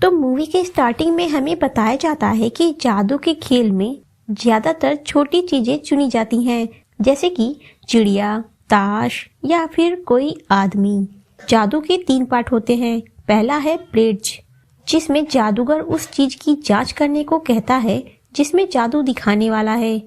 तो मूवी के स्टार्टिंग में हमें बताया जाता है कि जादू के खेल में ज्यादातर छोटी चीजें चुनी जाती हैं, जैसे कि चिड़िया, ताश या फिर कोई आदमी। जादू के 3 पार्ट होते हैं। पहला है ब्लिट्ज, जिसमें जादूगर उस चीज की जांच करने को कहता है जिसमें जादू दिखाने वाला है।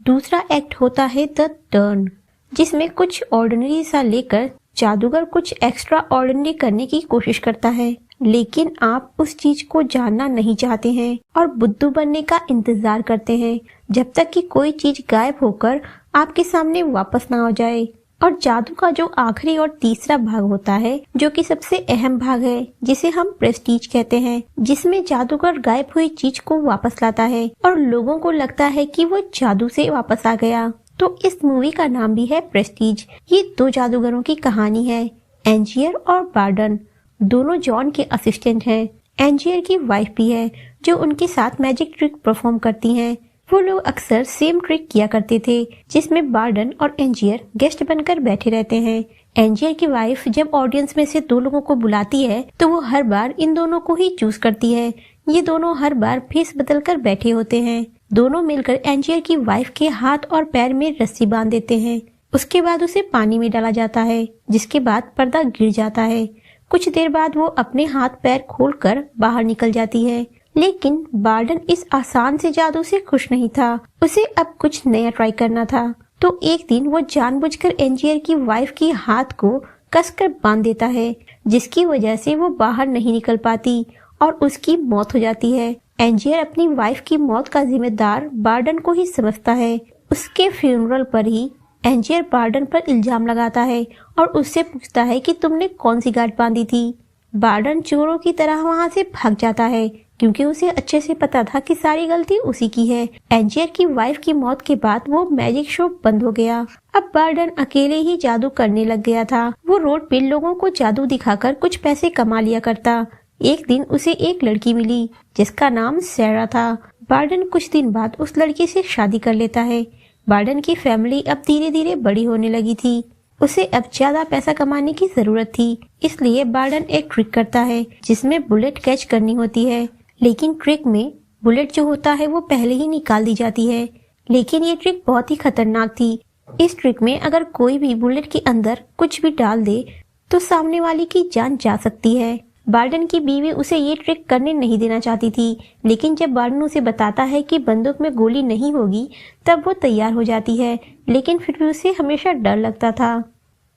दूसरा एक्ट होता है द टर्न, जिसमें कुछ ऑर्डिनरी सा लेकर जादूगर कुछ एक्स्ट्रा ऑर्डिनरी करने की कोशिश करता है, लेकिन आप उस चीज को जानना नहीं चाहते हैं और बुद्धू बनने का इंतजार करते हैं जब तक कि कोई चीज गायब होकर आपके सामने वापस ना आ जाए। और जादू का जो आखिरी और तीसरा भाग होता है, जो कि सबसे अहम भाग है, जिसे हम प्रेस्टीज कहते हैं, जिसमें जादूगर गायब हुई चीज को वापस लाता है और लोगों को लगता है कि वो जादू से वापस आ गया। तो इस मूवी का नाम भी है प्रेस्टीज। ये 2 जादूगरों की कहानी है, एंजियर और बार्डन। दोनों जॉन के असिस्टेंट हैं। एंजियर की वाइफ भी है जो उनके साथ मैजिक ट्रिक परफॉर्म करती हैं। वो लोग अक्सर सेम ट्रिक किया करते थे, जिसमें बार्डन और एंजियर गेस्ट बनकर बैठे रहते हैं। एंजियर की वाइफ जब ऑडियंस में से 2 लोगों को बुलाती है तो वो हर बार इन दोनों को ही चूज करती है। ये दोनों हर बार फेस बदल कर बैठे होते हैं। दोनों मिलकर एंजियर की वाइफ के हाथ और पैर में रस्सी बांध देते हैं। उसके बाद उसे पानी में डाला जाता है, जिसके बाद पर्दा गिर जाता है। कुछ देर बाद वो अपने हाथ पैर खोलकर बाहर निकल जाती है। लेकिन बार्डन इस आसान से जादू से खुश नहीं था। उसे अब कुछ नया ट्राई करना था। तो एक दिन वो जानबूझकर एंजियर की वाइफ की हाथ को कसकर बांध देता है, जिसकी वजह से वो बाहर नहीं निकल पाती और उसकी मौत हो जाती है। एंजियर अपनी वाइफ की मौत का जिम्मेदार बार्डन को ही समझता है। उसके फ्यूनरल पर ही एंजियर बार्डन पर इल्जाम लगाता है और उससे पूछता है कि तुमने कौन सी गांठ बांधी थी। बार्डन चोरों की तरह वहाँ से भाग जाता है, क्योंकि उसे अच्छे से पता था कि सारी गलती उसी की है। एंजियर की वाइफ की मौत के बाद वो मैजिक शो बंद हो गया। अब बार्डन अकेले ही जादू करने लग गया था। वो रोड पे लोगों को जादू दिखाकर कुछ पैसे कमा लिया करता। एक दिन उसे एक लड़की मिली जिसका नाम सैरा था। बार्डन कुछ दिन बाद उस लड़की से शादी कर लेता है। बार्डन की फैमिली अब धीरे धीरे बड़ी होने लगी थी। उसे अब ज्यादा पैसा कमाने की जरूरत थी, इसलिए बार्डन एक ट्रिक करता है जिसमें बुलेट कैच करनी होती है। लेकिन ट्रिक में बुलेट जो होता है वो पहले ही निकाल दी जाती है। लेकिन ये ट्रिक बहुत ही खतरनाक थी। इस ट्रिक में अगर कोई भी बुलेट के अंदर कुछ भी डाल दे तो सामने वाले की जान जा सकती है। बार्डन की बीवी उसे ये ट्रिक करने नहीं देना चाहती थी, लेकिन जब बार्डन उसे बताता है कि बंदूक में गोली नहीं होगी तब वो तैयार हो जाती है। लेकिन फिर भी उसे हमेशा डर लगता था।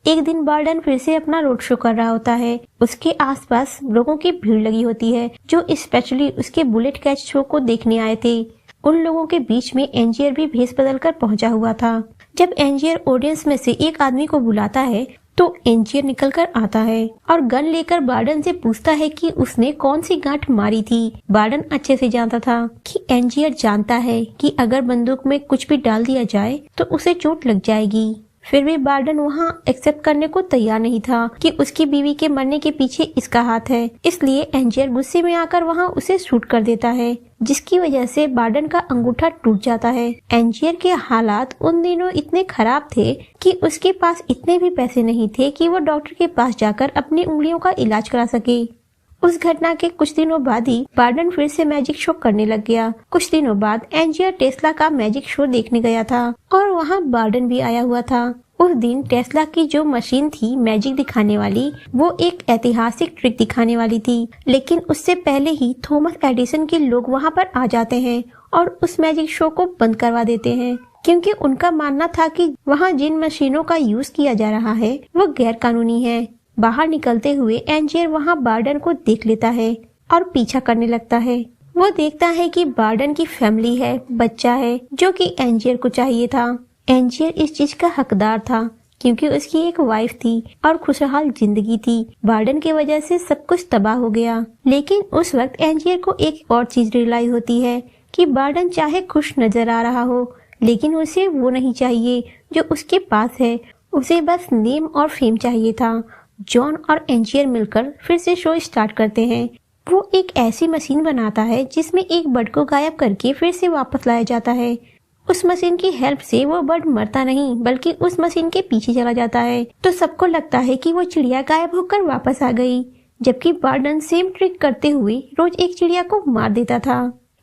एक दिन बार्डन फिर से अपना रोड शो कर रहा होता है। उसके आसपास लोगों की भीड़ लगी होती है जो स्पेशली उसके बुलेट कैच शो को देखने आए थे। उन लोगों के बीच में एंजियर भी भेस बदल कर पहुंचा हुआ था। जब एंजियर ऑडियंस में से एक आदमी को बुलाता है तो एंजियर निकल कर आता है और गन लेकर बार्डन से पूछता है कि उसने कौन सी गांठ मारी थी। बार्डन अच्छे से जानता था कि एंजियर जानता है कि अगर बंदूक में कुछ भी डाल दिया जाए तो उसे चोट लग जाएगी। फिर भी बार्डन वहाँ एक्सेप्ट करने को तैयार नहीं था कि उसकी बीवी के मरने के पीछे इसका हाथ है। इसलिए एंजियर गुस्से में आकर वहाँ उसे शूट कर देता है, जिसकी वजह से बार्डन का अंगूठा टूट जाता है। एंजियर के हालात उन दिनों इतने खराब थे कि उसके पास इतने भी पैसे नहीं थे कि वो डॉक्टर के पास जाकर अपनी उंगलियों का इलाज करा सके। उस घटना के कुछ दिनों बाद ही बार्डन फिर से मैजिक शो करने लग गया। कुछ दिनों बाद एंजियर टेस्ला का मैजिक शो देखने गया था और वहाँ बार्डन भी आया हुआ था। उस दिन टेस्ला की जो मशीन थी मैजिक दिखाने वाली, वो एक ऐतिहासिक ट्रिक दिखाने वाली थी। लेकिन उससे पहले ही थॉमस एडिसन के लोग वहाँ पर आ जाते हैं और उस मैजिक शो को बंद करवा देते हैं, क्योंकि उनका मानना था कि वहाँ जिन मशीनों का यूज किया जा रहा है वो गैर कानूनी है। बाहर निकलते हुए एंजियर वहाँ बार्डन को देख लेता है और पीछा करने लगता है। वो देखता है कि बार्डन की फैमिली है, बच्चा है, जो कि एंजियर को चाहिए था। एंजियर इस चीज का हकदार था क्योंकि उसकी एक वाइफ थी और खुशहाल जिंदगी थी। बार्डन की वजह से सब कुछ तबाह हो गया। लेकिन उस वक्त एंजियर को एक और चीज रियलाइज होती है कि बार्डन चाहे खुश नजर आ रहा हो, लेकिन उसे वो नहीं चाहिए जो उसके पास है। उसे बस नेम और फेम चाहिए था। जॉन और एंजियर मिलकर फिर से शो स्टार्ट करते हैं। वो एक ऐसी मशीन बनाता है जिसमें एक बर्ड को गायब करके फिर से वापस लाया जाता है। उस मशीन की हेल्प से वो बर्ड मरता नहीं बल्कि उस मशीन के पीछे चला जाता है। तो सबको लगता है कि वो चिड़िया गायब होकर वापस आ गई। जबकि बार्डन सेम ट्रिक करते हुए रोज एक चिड़िया को मार देता था।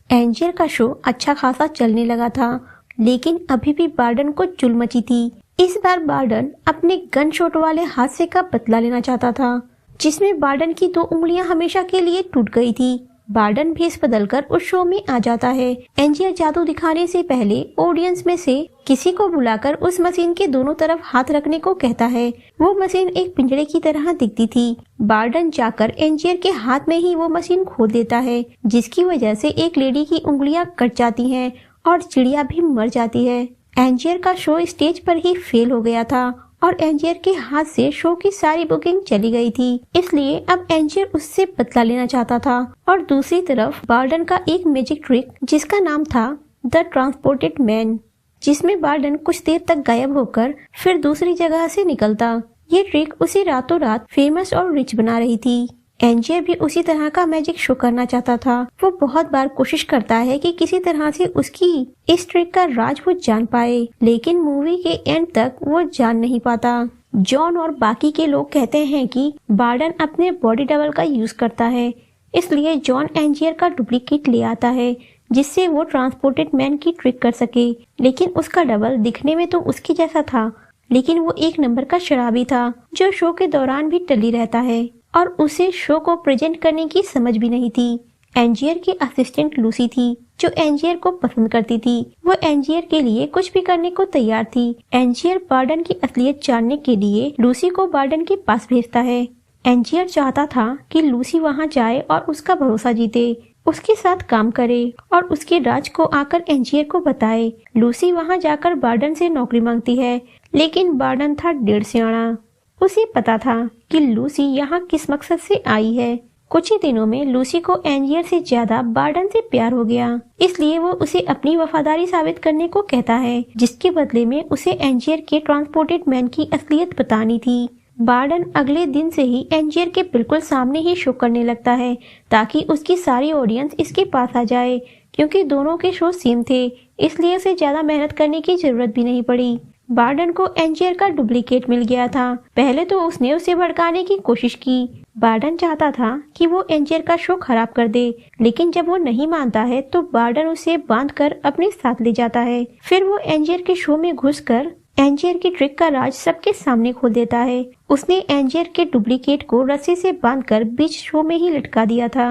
एंजियर का शो अच्छा खासा चलने लगा था, लेकिन अभी भी बार्डन को चुल मची थी। इस बार बार्डन अपने गन शॉट वाले हादसे का बदला लेना चाहता था, जिसमें बार्डन की 2 उंगलियां हमेशा के लिए टूट गई थी। बार्डन भेस बदलकर उस शो में आ जाता है। एंजियर जादू दिखाने से पहले ऑडियंस में से किसी को बुलाकर उस मशीन के दोनों तरफ हाथ रखने को कहता है। वो मशीन एक पिंजरे की तरह दिखती थी। बार्डन जाकर एंजियर के हाथ में ही वो मशीन खोल देता है, जिसकी वजह से एक लेडी की उंगलियां कट जाती हैं और चिड़िया भी मर जाती है। एंजियर का शो स्टेज पर ही फेल हो गया था और एंजियर के हाथ से शो की सारी बुकिंग चली गई थी, इसलिए अब एंजियर उससे बदला लेना चाहता था। और दूसरी तरफ बार्डन का एक मैजिक ट्रिक जिसका नाम था द ट्रांसपोर्टेड मैन, जिसमें बार्डन कुछ देर तक गायब होकर फिर दूसरी जगह से निकलता। ये ट्रिक उसे रातों रात फेमस और रिच बना रही थी। एंजियर भी उसी तरह का मैजिक शो करना चाहता था। वो बहुत बार कोशिश करता है कि किसी तरह से उसकी इस ट्रिक का राज वो जान पाए, लेकिन मूवी के एंड तक वो जान नहीं पाता। जॉन और बाकी के लोग कहते हैं कि बार्डन अपने बॉडी डबल का यूज करता है, इसलिए जॉन एंजियर का डुप्लीकेट ले आता है जिससे वो ट्रांसपोर्टेड मैन की ट्रिक कर सके। लेकिन उसका डबल दिखने में तो उसके जैसा था, लेकिन वो एक नंबर का शराबी था जो शो के दौरान भी टली रहता है और उसे शो को प्रेजेंट करने की समझ भी नहीं थी। एंजियर की असिस्टेंट लूसी थी जो एंजियर को पसंद करती थी। वो एंजियर के लिए कुछ भी करने को तैयार थी। एंजियर बार्डन की असलियत जानने के लिए लूसी को बार्डन के पास भेजता है। एंजियर चाहता था कि लूसी वहां जाए और उसका भरोसा जीते, उसके साथ काम करे और उसके राज को आकर एंजियर को बताए। लूसी वहां जाकर बार्डन से नौकरी मांगती है, लेकिन बार्डन था 1.5 सियाना। उसे पता था कि लूसी यहाँ किस मकसद से आई है। कुछ ही दिनों में लूसी को एंजियर से ज्यादा बार्डन से प्यार हो गया, इसलिए वो उसे अपनी वफादारी साबित करने को कहता है, जिसके बदले में उसे एंजियर के ट्रांसपोर्टेड मैन की असलियत बतानी थी। बार्डन अगले दिन से ही एंजियर के बिल्कुल सामने ही शो करने लगता है ताकि उसकी सारी ऑडियंस इसके पास आ जाए। क्योंकि दोनों के शो सेम थे, इसलिए उसे ज्यादा मेहनत करने की जरूरत भी नहीं पड़ी। बार्डन को एंजियर का डुप्लीकेट मिल गया था। पहले तो उसने उसे भड़काने की कोशिश की। बार्डन चाहता था कि वो एंजियर का शो खराब कर दे, लेकिन जब वो नहीं मानता है तो बार्डन उसे बांधकर अपने साथ ले जाता है। फिर वो एंजियर के शो में घुसकर एंजियर की ट्रिक का राज सबके सामने खोल देता है। उसने एंजियर के डुप्लीकेट को रस्सी से बांधकर बीच शो में ही लटका दिया था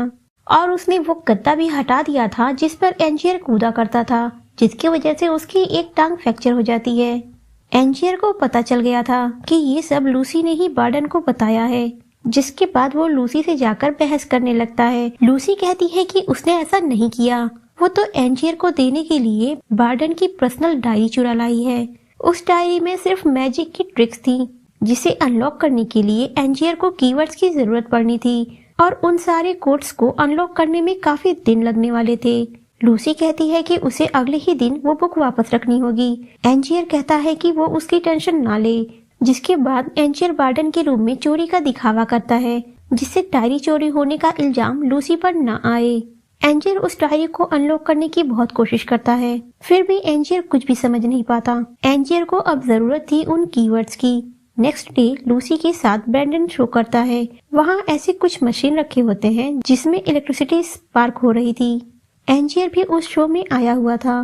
और उसने वो गद्दा भी हटा दिया था जिस पर एंजियर कूदा करता था, जिसकी वजह से उसकी एक टांग फ्रैक्चर हो जाती है। एंजियर को पता चल गया था कि ये सब लूसी ने ही बार्डन को बताया है, जिसके बाद वो लूसी से जाकर बहस करने लगता है। लूसी कहती है कि उसने ऐसा नहीं किया, वो तो एंजियर को देने के लिए बार्डन की पर्सनल डायरी चुरा लाई है। उस डायरी में सिर्फ मैजिक की ट्रिक्स थी, जिसे अनलॉक करने के लिए एंजियर को कीवर्ड्स की जरूरत पड़नी थी और उन सारे कोड्स को अनलॉक करने में काफी दिन लगने वाले थे। लूसी कहती है कि उसे अगले ही दिन वो बुक वापस रखनी होगी। एंजियर कहता है कि वो उसकी टेंशन ना ले, जिसके बाद एंजियर बार्डन के रूम में चोरी का दिखावा करता है, जिससे डायरी चोरी होने का इल्जाम लूसी पर न आए। एंजियर उस डायरी को अनलॉक करने की बहुत कोशिश करता है, फिर भी एंजियर कुछ भी समझ नहीं पाता। एंजियर को अब जरूरत थी उन कीवर्ड्स की। नेक्स्ट डे लूसी के साथ ब्रैंडन शो करता है। वहाँ ऐसे कुछ मशीन रखे होते हैं जिसमें इलेक्ट्रिसिटी स्पार्क हो रही थी। एंजियर भी उस शो में आया हुआ था।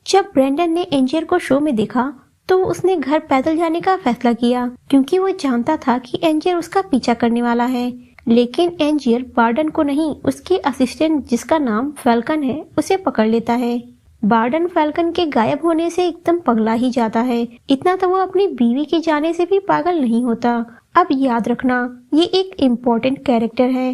जब ब्रैंडन ने एंजियर को शो में देखा तो उसने घर पैदल जाने का फैसला किया, क्योंकि वो जानता था कि एंजियर उसका पीछा करने वाला है। लेकिन एंजियर बार्डन को नहीं, उसके असिस्टेंट जिसका नाम फैल्कन है, उसे पकड़ लेता है। बार्डन फैल्कन के गायब होने से एकदम पगला ही जाता है। इतना तो वो अपनी बीवी के जाने से भी पागल नहीं होता। अब याद रखना, ये एक इम्पोर्टेंट कैरेक्टर है।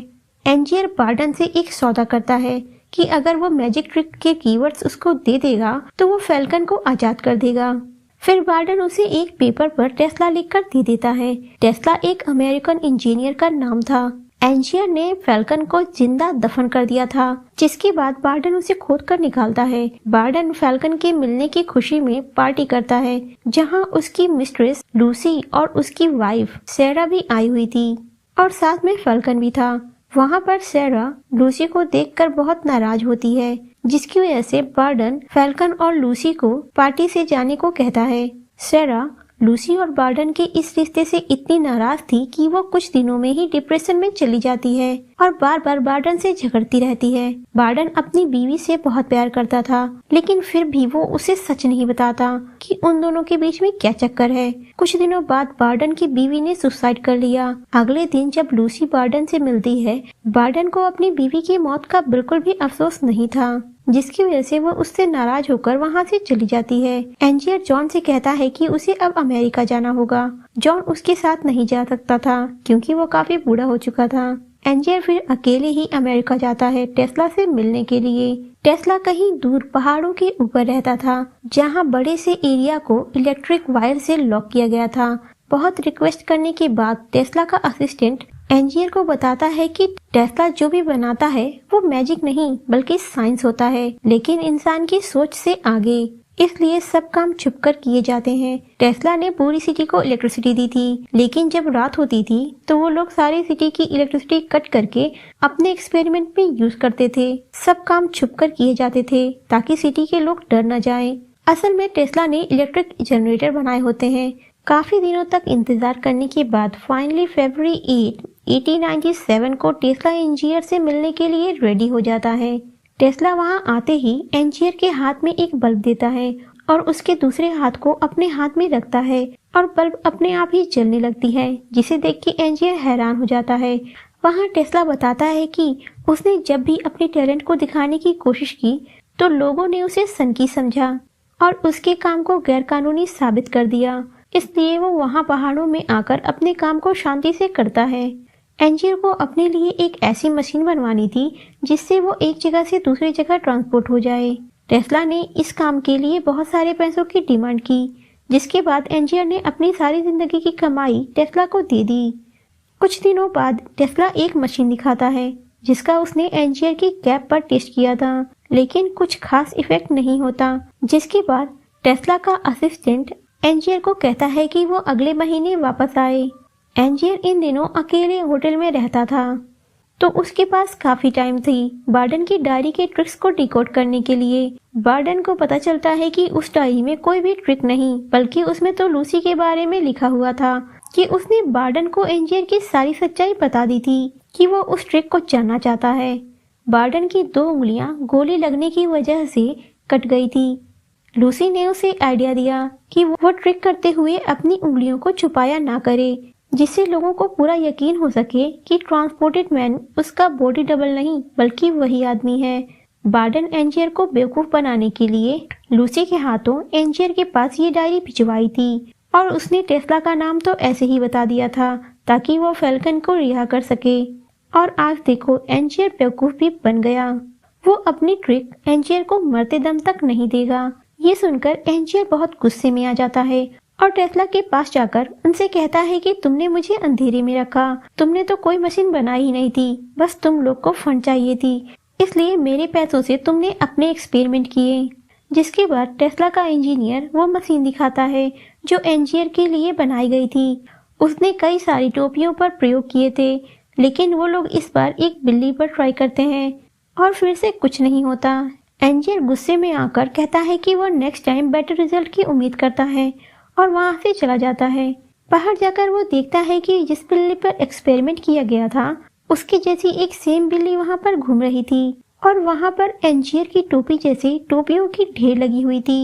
एंजियर बार्डन से एक सौदा करता है कि अगर वो मैजिक ट्रिक के कीवर्ड्स उसको दे देगा तो वो फैल्कन को आजाद कर देगा। फिर बार्डन उसे एक पेपर पर टेस्ला लिखकर दे देता है। टेस्ला एक अमेरिकन इंजीनियर का नाम था। एंजियर ने फैल्कन को जिंदा दफन कर दिया था, जिसके बाद बार्डन उसे खोद कर निकालता है। बार्डन फैल्कन के मिलने की खुशी में पार्टी करता है, जहां उसकी मिस्ट्रेस लूसी और उसकी वाइफ सेरा भी आई हुई थी और साथ में फैल्कन भी था। वहाँ पर सेरा लूसी को देखकर बहुत नाराज होती है, जिसकी वजह से बार्डन फैल्कन और लूसी को पार्टी से जाने को कहता है। सेरा लूसी और बार्डन के इस रिश्ते से इतनी नाराज थी कि वो कुछ दिनों में ही डिप्रेशन में चली जाती है और बार बार बार्डन से झगड़ती रहती है। बार्डन अपनी बीवी से बहुत प्यार करता था, लेकिन फिर भी वो उसे सच नहीं बताता कि उन दोनों के बीच में क्या चक्कर है। कुछ दिनों बाद बार्डन की बीवी ने सुसाइड कर लिया। अगले दिन जब लूसी बार्डन से मिलती है, बार्डन को अपनी बीवी की मौत का बिल्कुल भी अफसोस नहीं था, जिसकी वजह से वो उससे नाराज होकर वहाँ से चली जाती है। एंजियर जॉन से कहता है कि उसे अब अमेरिका जाना होगा। जॉन उसके साथ नहीं जा सकता था क्योंकि वो काफी बूढ़ा हो चुका था। एंजियर फिर अकेले ही अमेरिका जाता है टेस्ला से मिलने के लिए। टेस्ला कहीं दूर पहाड़ों के ऊपर रहता था, जहाँ बड़े से एरिया को इलेक्ट्रिक वायर से लॉक किया गया था। बहुत रिक्वेस्ट करने के बाद टेस्ला का असिस्टेंट एंजियर को बताता है कि टेस्ला जो भी बनाता है वो मैजिक नहीं बल्कि साइंस होता है, लेकिन इंसान की सोच से आगे, इसलिए सब काम छुपकर किए जाते हैं। टेस्ला ने पूरी सिटी को इलेक्ट्रिसिटी दी थी, लेकिन जब रात होती थी तो वो लोग सारी सिटी की इलेक्ट्रिसिटी कट करके अपने एक्सपेरिमेंट में यूज करते थे। सब काम छुपकर किए जाते थे ताकि सिटी के लोग डर न जाएं। असल में टेस्ला ने इलेक्ट्रिक जनरेटर बनाए होते हैं। काफी दिनों तक इंतजार करने के बाद फाइनली फरवरी 8, 1897 को टेस्ला एंजियर से मिलने के लिए रेडी हो जाता है। टेस्ला वहां आते ही एंजियर के हाथ में एक बल्ब देता है और उसके दूसरे हाथ को अपने हाथ में रखता है और बल्ब अपने आप ही जलने लगती है, जिसे देख के एंजियर हैरान हो जाता है। वहां टेस्ला बताता है कि उसने जब भी अपने टैलेंट को दिखाने की कोशिश की तो लोगों ने उसे सनकी समझा और उसके काम को गैरकानूनी साबित कर दिया, इसलिए वो वहां पहाड़ों में आकर अपने काम को शांति से करता है। एंजियर को अपने लिए एक ऐसी मशीन बनवानी थी जिससे वो एक जगह से दूसरी जगह ट्रांसपोर्ट हो जाए। टेस्ला ने इस काम के लिए बहुत सारे पैसों की डिमांड की, जिसके बाद एंजियर ने अपनी सारी जिंदगी की कमाई टेस्ला को दे दी। कुछ दिनों बाद टेस्ला एक मशीन दिखाता है जिसका उसने एंजियर की कैप पर टेस्ट किया था, लेकिन कुछ खास इफेक्ट नहीं होता। जिसके बाद टेस्ला का असिस्टेंट एंजियर को कहता है कि वो अगले महीने वापस आए। एंजियर इन दिनों अकेले होटल में रहता था, तो उसके पास काफी टाइम थी बार्डन की डायरी के ट्रिक्स को डिकोड करने के लिए। बार्डन को पता चलता है कि उस डायरी में कोई भी ट्रिक नहीं, बल्कि उसमें तो लूसी के बारे में लिखा हुआ था कि उसने बार्डन को एंजियर की सारी सच्चाई बता दी थी कि वो उस ट्रिक को जानना चाहता है। बार्डन की 2 उंगलियां गोली लगने की वजह से कट गई थी। लूसी ने उसे आइडिया दिया कि वो ट्रिक करते हुए अपनी उंगलियों को छुपाया ना करे, जिससे लोगों को पूरा यकीन हो सके कि ट्रांसपोर्टेड मैन उसका बॉडी डबल नहीं बल्कि वही आदमी है। बार्डन एंजियर को बेवकूफ बनाने के लिए लूसी के हाथों एंजियर के पास ये डायरी भिजवाई थी और उसने टेस्ला का नाम तो ऐसे ही बता दिया था ताकि वो फैल्कन को रिहा कर सके। और आज देखो एंजियर बेवकूफ भी बन गया। वो अपनी ट्रिक एंजियर को मरते दम तक नहीं देगा। ये सुनकर एंजियर बहुत गुस्से में आ जाता है और टेस्ला के पास जाकर उनसे कहता है कि तुमने मुझे अंधेरे में रखा, तुमने तो कोई मशीन बनाई ही नहीं थी, बस तुम लोग को फंड चाहिए थी, इसलिए मेरे पैसों से तुमने अपने एक्सपेरिमेंट किए। जिसके बाद टेस्ला का इंजीनियर वो मशीन दिखाता है जो एंजियर के लिए बनाई गई थी। उसने कई सारी टोपियों पर प्रयोग किए थे, लेकिन वो लोग इस बार एक बिल्ली पर ट्राई करते हैं और फिर से कुछ नहीं होता। एंजियर गुस्से में आकर कहता है कि वो नेक्स्ट टाइम बेटर रिजल्ट की उम्मीद करता है और वहां से चला जाता है। बाहर जाकर वो देखता है कि जिस बिल्ली पर एक्सपेरिमेंट किया गया था उसकी जैसी एक सेम बिल्ली वहां पर घूम रही थी और वहां पर एंजियर की टोपी जैसी टोपियों की ढेर लगी हुई थी।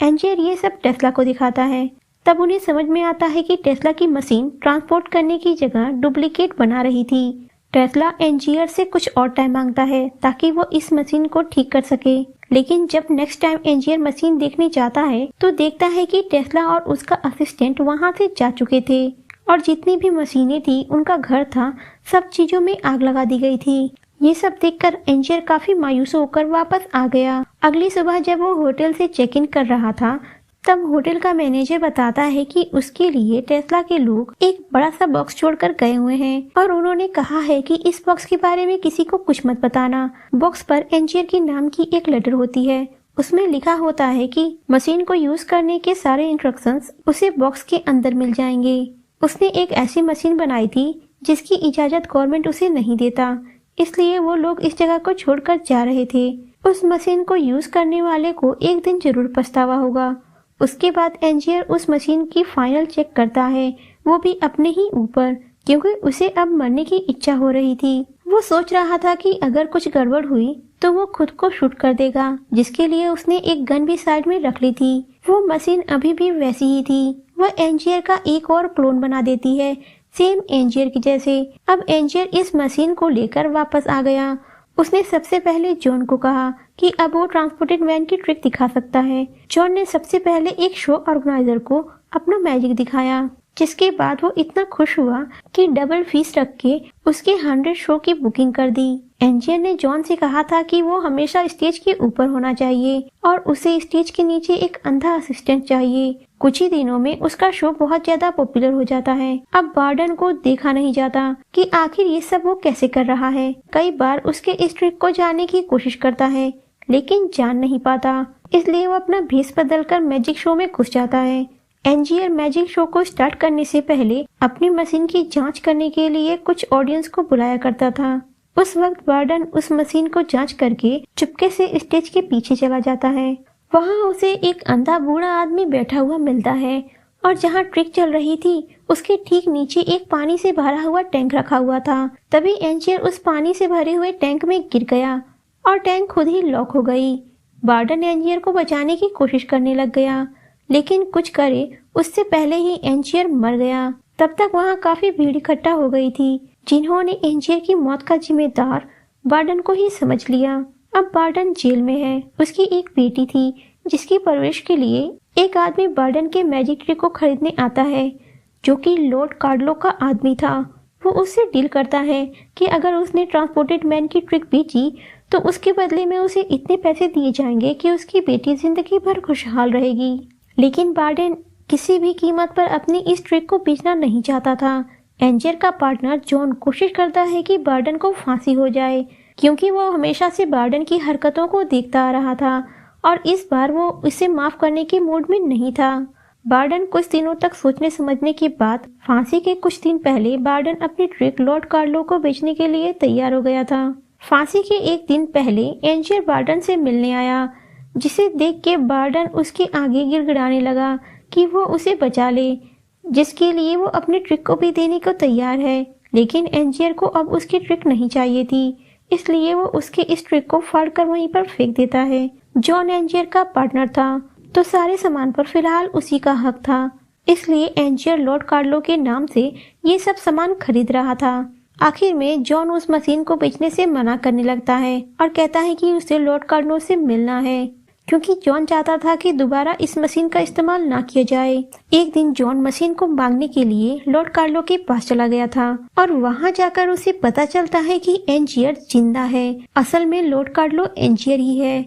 एंजियर ये सब टेस्ला को दिखाता है। तब उन्हें समझ में आता है कि टेस्ला की मशीन ट्रांसपोर्ट करने की जगह डुप्लीकेट बना रही थी। टेस्ला एंजियर से कुछ और टाइम मांगता है ताकि वो इस मशीन को ठीक कर सके, लेकिन जब नेक्स्ट टाइम एंजियर मशीन देखने जाता है तो देखता है कि टेस्ला और उसका असिस्टेंट वहां से जा चुके थे और जितनी भी मशीनें थी उनका घर था, सब चीजों में आग लगा दी गई थी। ये सब देखकर एंजियर काफी मायूस होकर वापस आ गया। अगली सुबह जब वो होटल से चेक इन कर रहा था तब होटल का मैनेजर बताता है कि उसके लिए टेस्ला के लोग एक बड़ा सा बॉक्स छोड़कर गए हुए हैं और उन्होंने कहा है कि इस बॉक्स के बारे में किसी को कुछ मत बताना। बॉक्स पर एंजियर के नाम की एक लेटर होती है, उसमें लिखा होता है कि मशीन को यूज करने के सारे इंस्ट्रक्शंस उसे बॉक्स के अंदर मिल जाएंगे। उसने एक ऐसी मशीन बनाई थी जिसकी इजाजत गवर्नमेंट उसे नहीं देता, इसलिए वो लोग इस जगह को छोड़कर जा रहे थे। उस मशीन को यूज करने वाले को एक दिन जरूर पछतावा होगा। उसके बाद एंजियर उस मशीन की फाइनल चेक करता है, वो भी अपने ही ऊपर, क्योंकि उसे अब मरने की इच्छा हो रही थी। वो सोच रहा था कि अगर कुछ गड़बड़ हुई तो वो खुद को शूट कर देगा, जिसके लिए उसने एक गन भी साइड में रख ली थी। वो मशीन अभी भी वैसी ही थी। वह एंजियर का एक और क्लोन बना देती है, सेम एंजियर की जैसे। अब एंजियर इस मशीन को लेकर वापस आ गया। उसने सबसे पहले जॉन को कहा कि अब वो ट्रांसपोर्टेड मैन की ट्रिक दिखा सकता है। जॉन ने सबसे पहले एक शो ऑर्गेनाइजर को अपना मैजिक दिखाया, जिसके बाद वो इतना खुश हुआ कि डबल फीस रख के उसके 100 शो की बुकिंग कर दी। एंजियर ने जॉन से कहा था कि वो हमेशा स्टेज के ऊपर होना चाहिए और उसे स्टेज के नीचे एक अंधा असिस्टेंट चाहिए। कुछ ही दिनों में उसका शो बहुत ज्यादा पॉपुलर हो जाता है। अब बार्डन को देखा नहीं जाता कि आखिर ये सब वो कैसे कर रहा है। कई बार उसके इस ट्रिक को जानने की कोशिश करता है, लेकिन जान नहीं पाता, इसलिए वो अपना भेष बदलकर मैजिक शो में घुस जाता है। एंजियर मैजिक शो को स्टार्ट करने से पहले अपनी मशीन की जांच करने के लिए कुछ ऑडियंस को बुलाया करता था। उस वक्त बार्डन उस मशीन को जांच करके चुपके से स्टेज के पीछे चला जाता है। वहाँ उसे एक अंधा बूढ़ा आदमी बैठा हुआ मिलता है और जहाँ ट्रिक चल रही थी उसके ठीक नीचे एक पानी से भरा हुआ टैंक रखा हुआ था। तभी एंजियर उस पानी से भरे हुए टैंक में गिर गया और टैंक खुद ही लॉक हो गई। बार्डन एंजियर को बचाने की कोशिश करने लग गया, लेकिन कुछ करे उससे पहले ही एंजियर मर गया। तब तक वहाँ काफी भीड़ इकट्ठा हो गई थी, जिन्होंने एंजियर की मौत का जिम्मेदार बार्डन को ही समझ लिया। अब बार्डन जेल में है। उसकी एक बेटी थी जिसकी परवरिश के लिए एक आदमी बार्डन के मैजिक ट्रिक को खरीदने आता है, जो कि लॉर्ड कार्लो का आदमी था। वो उससे डील करता है कि अगर उसने ट्रांसपोर्टेड मैन की ट्रिक बेची तो उसके बदले में उसे इतने पैसे दिए जाएंगे कि उसकी बेटी जिंदगी भर खुशहाल रहेगी। लेकिन बार्डन किसी भी कीमत पर अपनी इस ट्रिक को बेचना नहीं चाहता था। एंजियर का पार्टनर जॉन कोशिश करता है कि बार्डन को फांसी हो जाए, क्योंकि वो हमेशा से बार्डन की हरकतों को देखता आ रहा था और इस बार वो इसे माफ करने के मूड में नहीं था। बार्डन कुछ दिनों तक सोचने समझने के बाद फांसी के कुछ दिन पहले बार्डन अपनी ट्रिक लॉर्ड कार्लो को बेचने के लिए तैयार हो गया था। फांसी के एक दिन पहले एंजियर बार्डन से मिलने आया, जिसे देख के बार्डन उसके आगे गिड़गिड़ाने लगा कि वो उसे बचा ले, जिसके लिए वो अपनी ट्रिक को भी देने को तैयार है। लेकिन एंजियर को अब उसकी ट्रिक नहीं चाहिए थी, इसलिए वो उसके इस ट्रिक को फाड़कर वहीं पर फेंक देता है। जॉन एंजियर का पार्टनर था, तो सारे सामान पर फिलहाल उसी का हक था, इसलिए एंजियर लॉर्ड कार्लो के नाम से ये सब सामान खरीद रहा था। आखिर में जॉन उस मशीन को बेचने से मना करने लगता है और कहता है कि उसे लॉर्ड कार्लो से मिलना है, क्योंकि जॉन चाहता था कि दोबारा इस मशीन का इस्तेमाल ना किया जाए। एक दिन जॉन मशीन को मांगने के लिए लॉर्ड कार्लो के पास चला गया था और वहां जाकर उसे पता चलता है कि एंजियर जिंदा है। असल में लॉर्ड कार्लो एंजियर ही है।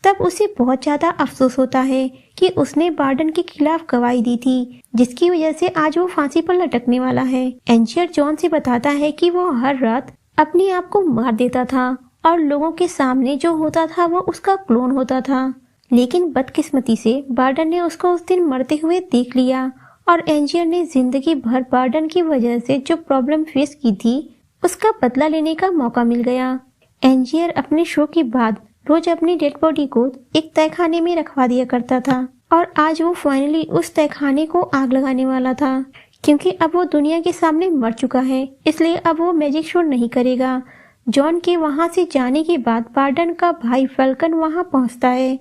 तब उसे बहुत ज्यादा अफसोस होता है कि उसने बार्डन के खिलाफ गवाही दी थी, जिसकी वजह से आज वो फांसी पर लटकने वाला है। एंजियर जॉन से बताता है कि वो हर रात अपने आप को मार देता था और लोगों के सामने जो होता था वो उसका क्लोन होता था। लेकिन बदकिस्मती से बार्डन ने उसको उस दिन मरते हुए देख लिया और एंजियर ने जिंदगी भर बार्डन की वजह से जो प्रॉब्लम फेस की थी उसका बदला लेने का मौका मिल गया। एंजियर अपने शो के बाद रोज अपनी डेड बॉडी को एक तहखाने में रखवा दिया करता था और आज वो फाइनली उस तहखाने को आग लगाने वाला था, क्योंकि अब वो दुनिया के सामने मर चुका है, इसलिए अब वो मैजिक शो नहीं करेगा। जॉन के वहां से जाने के बाद बार्डन का भाई फैल्कन वहां पहुंचता है,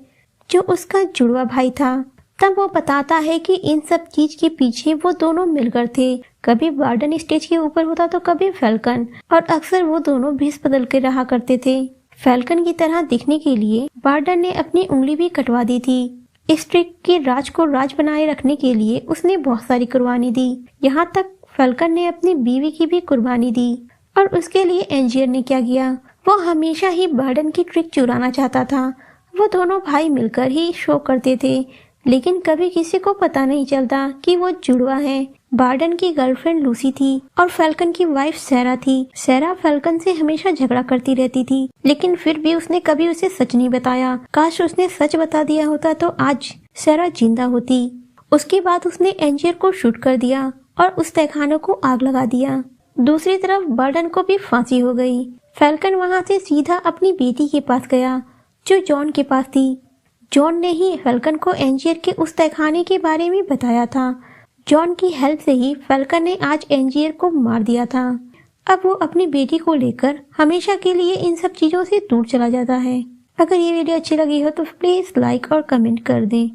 जो उसका जुड़वा भाई था। तब वो बताता है कि इन सब चीज के पीछे वो दोनों मिलकर थे। कभी बार्डन स्टेज के ऊपर होता तो कभी फैल्कन, और अक्सर वो दोनों भेष बदल के रहा करते थे। फैल्कन की तरह दिखने के लिए बार्डन ने अपनी उंगली भी कटवा दी थी। इस ट्रिक के राज को राज बनाए रखने के लिए उसने बहुत सारी कुर्बानी दी। यहाँ तक फैल्कन ने अपनी बीवी की भी कुर्बानी दी। और उसके लिए एंजियर ने क्या किया, वो हमेशा ही बार्डन की ट्रिक चुराना चाहता था। वो दोनों भाई मिलकर ही शो करते थे, लेकिन कभी किसी को पता नहीं चलता कि वो जुड़वा है। बार्डन की गर्लफ्रेंड लूसी थी और फैल्कन की वाइफ सैरा थी। सैरा फैल्कन से हमेशा झगड़ा करती रहती थी, लेकिन फिर भी उसने कभी उसे सच नहीं बताया। काश उसने सच बता दिया होता तो आज सैरा जिंदा होती। उसके बाद उसने एंजियर को शूट कर दिया और उस तहखाने को आग लगा दिया। दूसरी तरफ बार्डन को भी फांसी हो गई। फैल्कन वहाँ से सीधा अपनी बेटी के पास गया, जो जॉन के पास थी। जॉन ने ही फैल्कन को एंजियर के उस तहखाने के बारे में बताया था। जॉन की हेल्प से ही फैल्कन ने आज एंजियर को मार दिया था। अब वो अपनी बेटी को लेकर हमेशा के लिए इन सब चीजों से दूर चला जाता है। अगर ये वीडियो अच्छी लगी हो तो प्लीज लाइक और कमेंट कर दें।